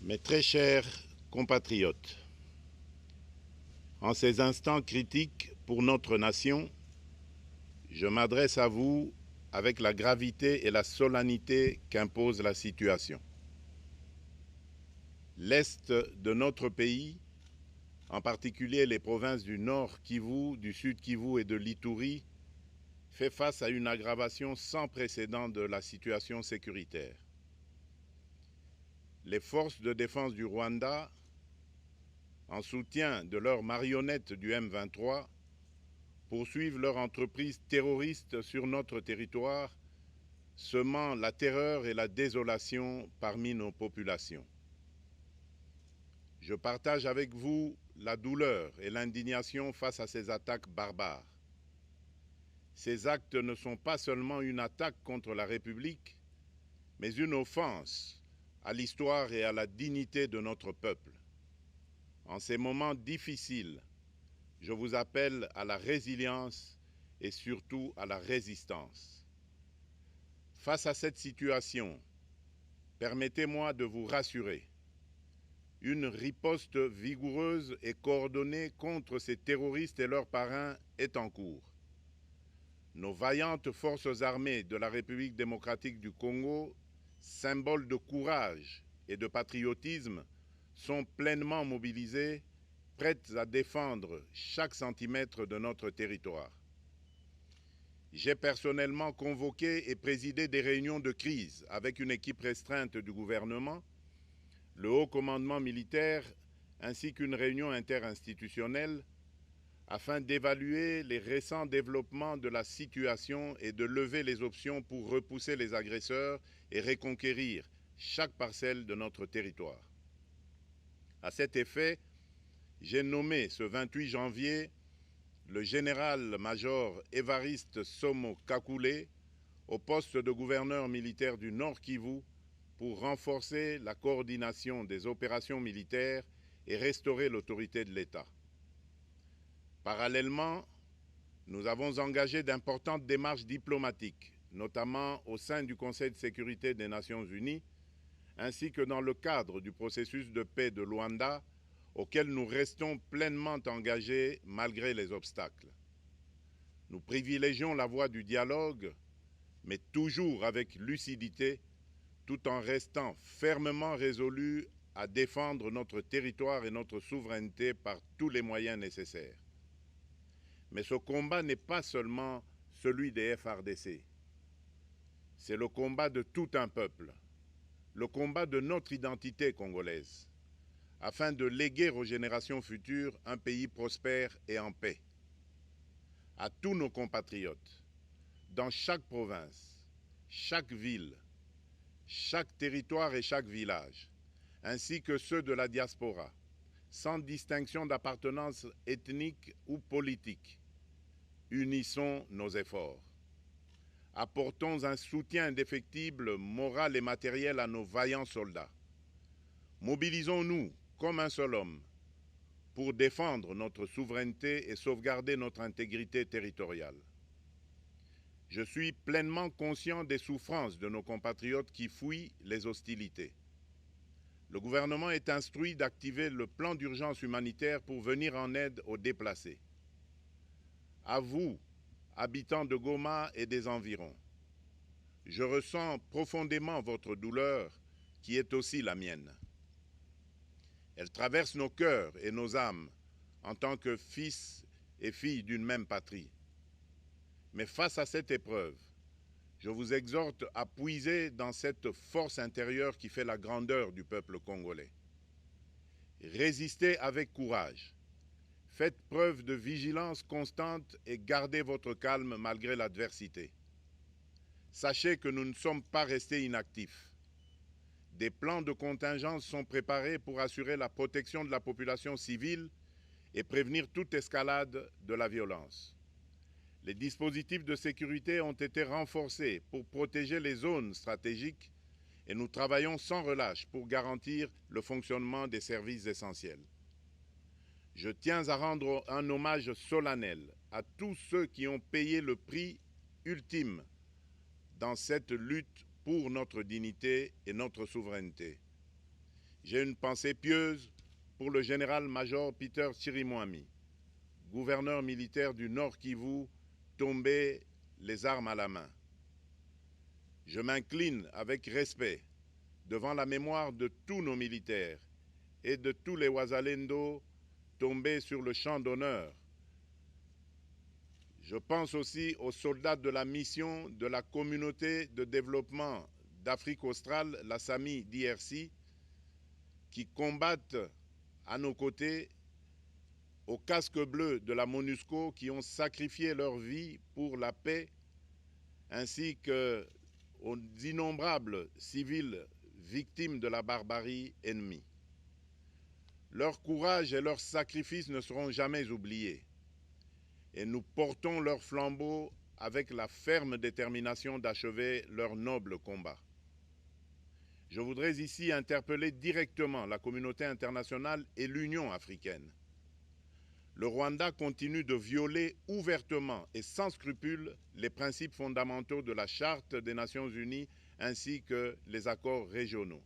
Mes très chers compatriotes, en ces instants critiques pour notre nation, je m'adresse à vous avec la gravité et la solennité qu'impose la situation. L'Est de notre pays, en particulier les provinces du Nord Kivu, du Sud Kivu et de l'Ituri, fait face à une aggravation sans précédent de la situation sécuritaire. Les forces de défense du Rwanda, en soutien de leurs marionnettes du M23, poursuivent leur entreprise terroriste sur notre territoire, semant la terreur et la désolation parmi nos populations. Je partage avec vous la douleur et l'indignation face à ces attaques barbares. Ces actes ne sont pas seulement une attaque contre la République, mais une offense à l'histoire et à la dignité de notre peuple. En ces moments difficiles, je vous appelle à la résilience et surtout à la résistance. Face à cette situation, permettez-moi de vous rassurer. Une riposte vigoureuse et coordonnée contre ces terroristes et leurs parrains est en cours. Nos vaillantes forces armées de la République démocratique du Congo, symboles de courage et de patriotisme, sont pleinement mobilisées, prêtes à défendre chaque centimètre de notre territoire. J'ai personnellement convoqué et présidé des réunions de crise avec une équipe restreinte du gouvernement, le haut commandement militaire ainsi qu'une réunion interinstitutionnelle afin d'évaluer les récents développements de la situation et de lever les options pour repousser les agresseurs et reconquérir chaque parcelle de notre territoire. À cet effet, j'ai nommé ce 28 janvier le général-major Évariste Somo Kakule au poste de gouverneur militaire du Nord Kivu pour renforcer la coordination des opérations militaires et restaurer l'autorité de l'État. Parallèlement, nous avons engagé d'importantes démarches diplomatiques, notamment au sein du Conseil de sécurité des Nations Unies, ainsi que dans le cadre du processus de paix de Luanda, auquel nous restons pleinement engagés malgré les obstacles. Nous privilégions la voie du dialogue, mais toujours avec lucidité, tout en restant fermement résolus à défendre notre territoire et notre souveraineté par tous les moyens nécessaires. Mais ce combat n'est pas seulement celui des FARDC. C'est le combat de tout un peuple, le combat de notre identité congolaise, afin de léguer aux générations futures un pays prospère et en paix. À tous nos compatriotes, dans chaque province, chaque ville, chaque territoire et chaque village, ainsi que ceux de la diaspora, sans distinction d'appartenance ethnique ou politique, unissons nos efforts. Apportons un soutien indéfectible, moral et matériel à nos vaillants soldats. Mobilisons-nous comme un seul homme pour défendre notre souveraineté et sauvegarder notre intégrité territoriale. Je suis pleinement conscient des souffrances de nos compatriotes qui fuient les hostilités. Le gouvernement est instruit d'activer le plan d'urgence humanitaire pour venir en aide aux déplacés. À vous, habitants de Goma et des environs, je ressens profondément votre douleur qui est aussi la mienne. Elle traverse nos cœurs et nos âmes en tant que fils et filles d'une même patrie. Mais face à cette épreuve, je vous exhorte à puiser dans cette force intérieure qui fait la grandeur du peuple congolais. Résistez avec courage. Faites preuve de vigilance constante et gardez votre calme malgré l'adversité. Sachez que nous ne sommes pas restés inactifs. Des plans de contingence sont préparés pour assurer la protection de la population civile et prévenir toute escalade de la violence. Les dispositifs de sécurité ont été renforcés pour protéger les zones stratégiques et nous travaillons sans relâche pour garantir le fonctionnement des services essentiels. Je tiens à rendre un hommage solennel à tous ceux qui ont payé le prix ultime dans cette lutte pour notre dignité et notre souveraineté. j'ai une pensée pieuse pour le général-major Peter Chirimwami, gouverneur militaire du Nord Kivu, tombé les armes à la main. Je m'incline avec respect devant la mémoire de tous nos militaires et de tous les Wazalendo tombés sur le champ d'honneur. Je pense aussi aux soldats de la mission de la communauté de développement d'Afrique australe, la SAMI d'IRC, qui combattent à nos côtés aux casques bleus de la MONUSCO, qui ont sacrifié leur vie pour la paix, ainsi qu'aux innombrables civils victimes de la barbarie ennemie. Leur courage et leur sacrifice ne seront jamais oubliés, et nous portons leur flambeau avec la ferme détermination d'achever leur noble combat. Je voudrais ici interpeller directement la communauté internationale et l'Union africaine. Le Rwanda continue de violer ouvertement et sans scrupule les principes fondamentaux de la Charte des Nations Unies ainsi que les accords régionaux.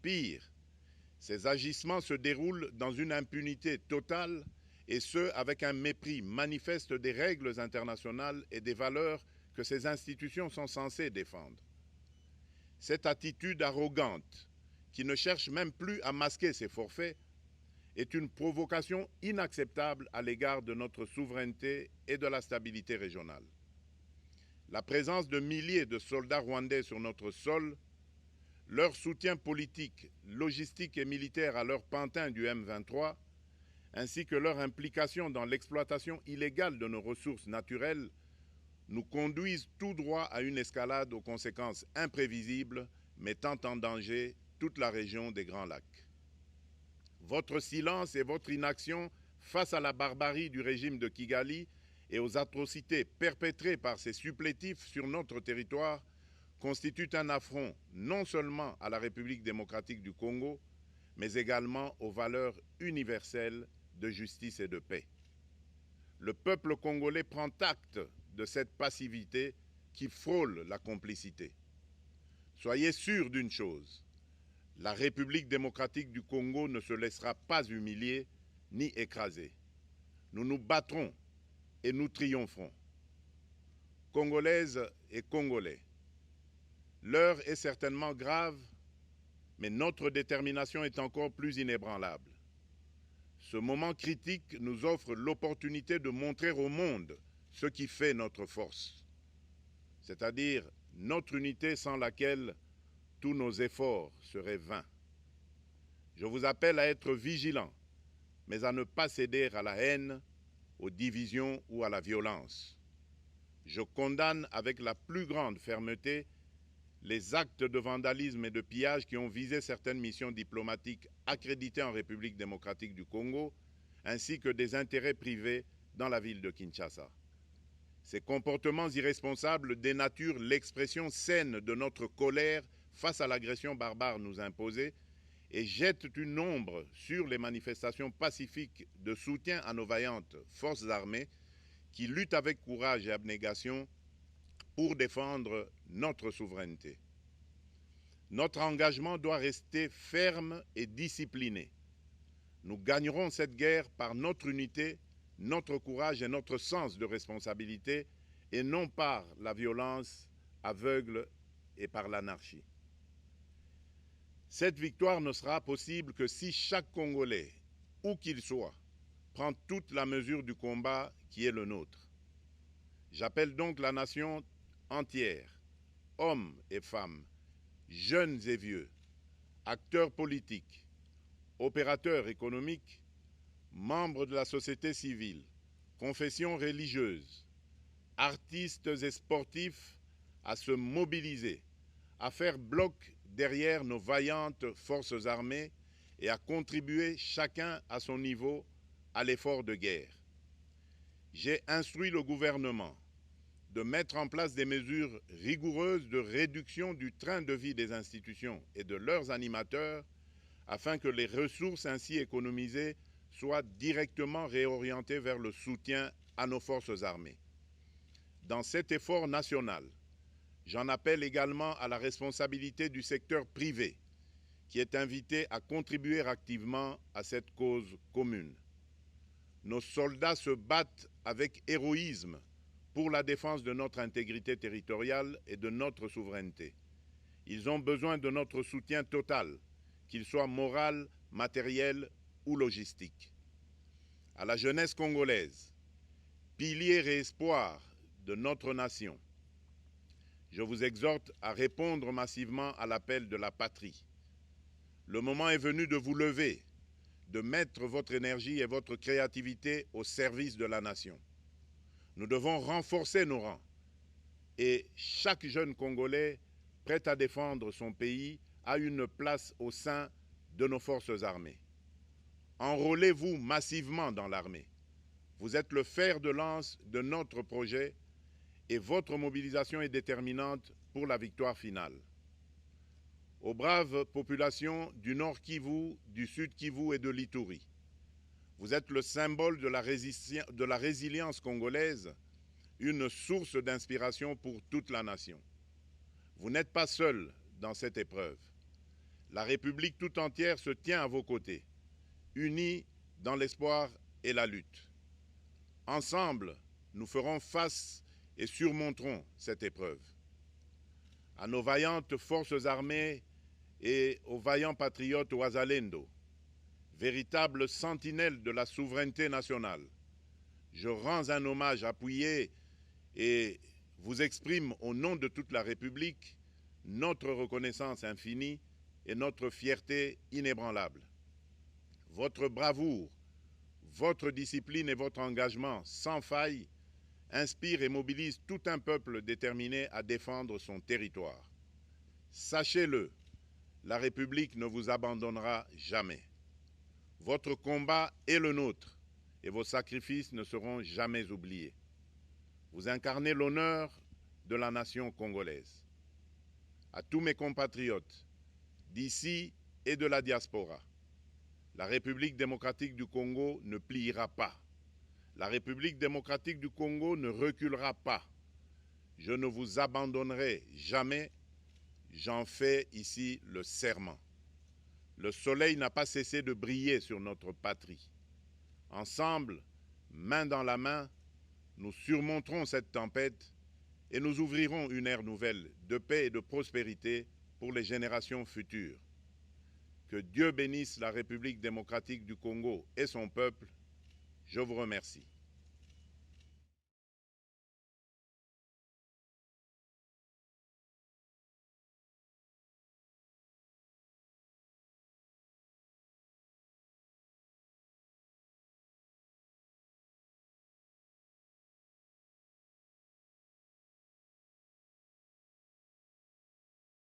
Pire, ces agissements se déroulent dans une impunité totale et ce, avec un mépris manifeste des règles internationales et des valeurs que ces institutions sont censées défendre. Cette attitude arrogante, qui ne cherche même plus à masquer ses forfaits, est une provocation inacceptable à l'égard de notre souveraineté et de la stabilité régionale. La présence de milliers de soldats rwandais sur notre sol, leur soutien politique, logistique et militaire à leur pantin du M23, ainsi que leur implication dans l'exploitation illégale de nos ressources naturelles, nous conduisent tout droit à une escalade aux conséquences imprévisibles, mettant en danger toute la région des Grands Lacs. Votre silence et votre inaction face à la barbarie du régime de Kigali et aux atrocités perpétrées par ses supplétifs sur notre territoire constituent un affront non seulement à la République démocratique du Congo, mais également aux valeurs universelles de justice et de paix. Le peuple congolais prend acte de cette passivité qui frôle la complicité. Soyez sûrs d'une chose, la République démocratique du Congo ne se laissera pas humilier ni écraser. Nous nous battrons et nous triompherons. Congolaises et Congolais, l'heure est certainement grave, mais notre détermination est encore plus inébranlable. Ce moment critique nous offre l'opportunité de montrer au monde ce qui fait notre force, c'est-à-dire notre unité sans laquelle tous nos efforts seraient vains. Je vous appelle à être vigilants, mais à ne pas céder à la haine, aux divisions ou à la violence. Je condamne avec la plus grande fermeté les actes de vandalisme et de pillage qui ont visé certaines missions diplomatiques accréditées en République démocratique du Congo, ainsi que des intérêts privés dans la ville de Kinshasa. Ces comportements irresponsables dénaturent l'expression saine de notre colère face à l'agression barbare nous imposée et jettent une ombre sur les manifestations pacifiques de soutien à nos vaillantes forces armées qui luttent avec courage et abnégation pour défendre notre souveraineté. Notre engagement doit rester ferme et discipliné. Nous gagnerons cette guerre par notre unité, notre courage et notre sens de responsabilité, et non par la violence aveugle et par l'anarchie. Cette victoire ne sera possible que si chaque Congolais, où qu'il soit, prend toute la mesure du combat qui est le nôtre. J'appelle donc la nation entière, hommes et femmes, jeunes et vieux, acteurs politiques, opérateurs économiques, membres de la société civile, confessions religieuses, artistes et sportifs à se mobiliser, à faire bloc derrière nos vaillantes forces armées et à contribuer chacun à son niveau à l'effort de guerre. J'ai instruit le gouvernement de mettre en place des mesures rigoureuses de réduction du train de vie des institutions et de leurs animateurs afin que les ressources ainsi économisées soient directement réorientées vers le soutien à nos forces armées. Dans cet effort national, j'en appelle également à la responsabilité du secteur privé qui est invité à contribuer activement à cette cause commune. Nos soldats se battent avec héroïsme pour la défense de notre intégrité territoriale et de notre souveraineté. Ils ont besoin de notre soutien total, qu'il soit moral, matériel ou logistique. À la jeunesse congolaise, pilier et espoir de notre nation, je vous exhorte à répondre massivement à l'appel de la patrie. Le moment est venu de vous lever, de mettre votre énergie et votre créativité au service de la nation. Nous devons renforcer nos rangs et chaque jeune Congolais prêt à défendre son pays a une place au sein de nos forces armées. Enrôlez-vous massivement dans l'armée. Vous êtes le fer de lance de notre projet et votre mobilisation est déterminante pour la victoire finale. Aux braves populations du Nord Kivu, du Sud Kivu et de l'Ituri, vous êtes le symbole de la résilience congolaise, une source d'inspiration pour toute la nation. Vous n'êtes pas seuls dans cette épreuve. La République tout entière se tient à vos côtés, unis dans l'espoir et la lutte. Ensemble, nous ferons face et surmonterons cette épreuve. À nos vaillantes forces armées et aux vaillants patriotes Ouazalendo, véritables sentinelles de la souveraineté nationale, je rends un hommage appuyé et vous exprime au nom de toute la République notre reconnaissance infinie et notre fierté inébranlable. Votre bravoure, votre discipline et votre engagement sans faille inspirent et mobilisent tout un peuple déterminé à défendre son territoire. Sachez-le, la République ne vous abandonnera jamais. Votre combat est le nôtre et vos sacrifices ne seront jamais oubliés. Vous incarnez l'honneur de la nation congolaise. À tous mes compatriotes d'ici et de la diaspora, la République démocratique du Congo ne pliera pas. La République démocratique du Congo ne reculera pas. Je ne vous abandonnerai jamais. J'en fais ici le serment. Le soleil n'a pas cessé de briller sur notre patrie. Ensemble, main dans la main, nous surmonterons cette tempête et nous ouvrirons une ère nouvelle de paix et de prospérité pour les générations futures. Que Dieu bénisse la République démocratique du Congo et son peuple. Je vous remercie.